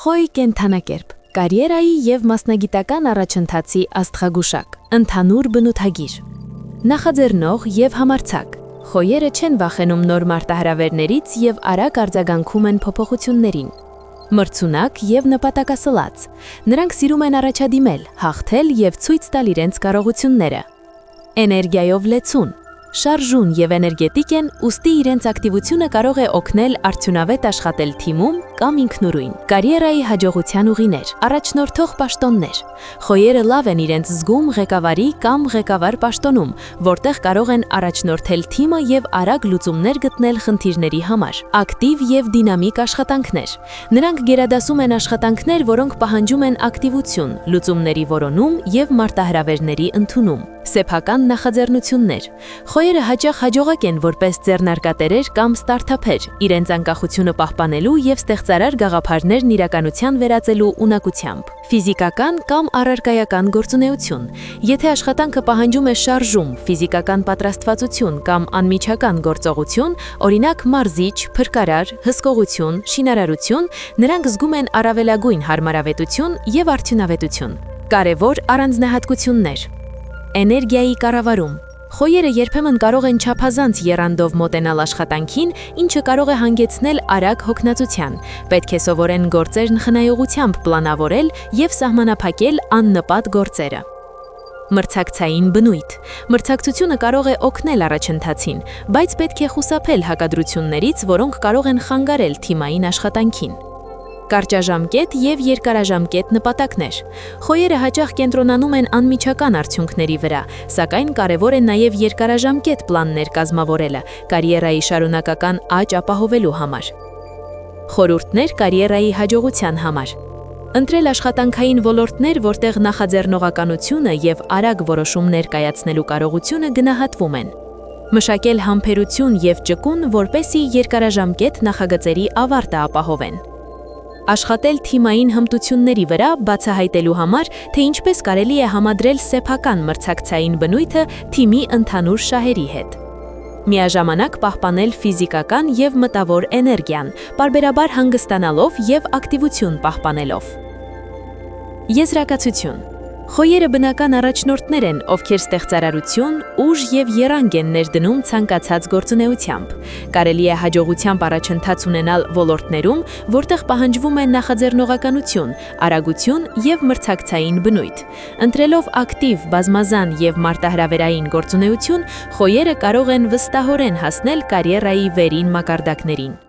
Խոյ կենթանակերպ, կարիերայի և մասնագիտական առաջընթացի աստղագուշակ, ընդհանուր բնութագիր, նախաձեռնող և համարձակ, խոյերը չեն վախենում նոր մարտահրավերներից և արագ արձագանքում են փոփոխություններին, մրցունակ և նպատակասլաց, նրանք սիրում են առաջադիմել, հաղթել և ցույց տալ իրենց կարողությունները, էներգիայով լեցուն, շարժուն և էներգետիկ են, ուստի իրենց ակտիվությունը կարող է օգնել արդյունավետ աշխատել թիմում կամ ինքնուրույն։ Կարիերայի հաջողության ուղիներ, առաջնորդող պաշտոններ։ Խոյերը լավ են իրենց զգում ղեկավարի կամ ղեկավար պաշտոնում, որտեղ կարող են առաջնորդել թիմը և արագ լուծումներ գտնել խնդիրների համար։ Ակտիվ և դինամիկ աշխատանքներ։ Նրանք գերադասում են աշխատանքներ, որոնք պահանջում են ակտիվություն, լուծումների որոնում և մարտահրավերների ընդունում։ Սեփական նախաձեռնություններ։ Խոյերը հաճախ հաջողակ են որպես ձեռնարկատերեր կամ ստարտափեր, իրենց անկախությունը պահպանելու և ստեղծարար գաղափարներն իրականության վերածելու ունակությամբ։ Ֆիզիկական կամ առարկայական գործունեություն։ Եթե աշխատանքը պահանջում է շարժում, ֆիզիկական պատրաստվածություն կամ անմիջական գործողություն, օրինակ մարզիչ, փրկարար, հսկողություն, շինարարություն, նրանք զգում են առավելագույն հարմարավետություն և արդյունավետություն։ Կարևոր առանձնահատկություններ։ Էներգիայի կառավարում։ Խոյերը երբեմն կարող են չափազանց եռանդով մոտենալ աշխատանքին, ինչը կարող է հանգեցնել արագ հոգնածության։ Պետք է սովորեն գործերն խնայողությամբ պլանավորել և սահմանափակել աննպատ գործերը։ Մրցակցային բնույթ։ Մրցակցությունը կարող է օգնել առաջընթացին, բայց պետք է խուսափել հակադրություններից, որոնք կարող են խանգարել թիմային աշխատանքին։ Կարճաժամկետ և երկարաժամկետ նպատակներ։ Խոյերը հաճախ կենտրոնանում են անմիջական արդյունքների վրա, սակայն կարևոր է նաև երկարաժամկետ պլաններ կազմավորելը կարիերայի շարունակական աճ ապահովելու համար։ Խորհուրդներ կարիերայի հաջողության համար։ Ընտրել աշխատանքային ոլորտներ, որտեղ նախաձեռնողականությունը և արագ որոշումներ կայացնելու կարողությունը գնահատվում են։ Մշակել համբերություն և ճկուն, որպեսզի երկարաժամկետ նախագծերի ավարտը ապահովեն։ Աշխատել թիմային հմտությունների վրա, բացահայտելու համար, թե ինչպես կարելի է համադրել սեփական մրցակցային բնույթը թիմի ընդհանուր շահերի հետ։ Միաժամանակ պահպանել ֆիզիկական և մտավոր էներգիան, պարբերաբար հանգստանալով և ակտիվություն պահպանելով։ Եզրակացություն։ Խոյերը բնական առաջնորդներ են, ովքեր ստեղծարարություն, ուժ և եռանք են ներդնում ցանկացած գործունեությամբ։ Կարելի է հաջողությամբ առաջընթաց ունենալ ոլորտներում, որտեղ պահանջվում է նախաձեռնողականություն, արագություն և մրցակցային բնույթ։ Ընտրելով ակտիվ, բազմազան և մարտահրավերային գործունեություն, խոյերը կարող են վստահորեն հասնել կարիերայի վերին մակարդակներին։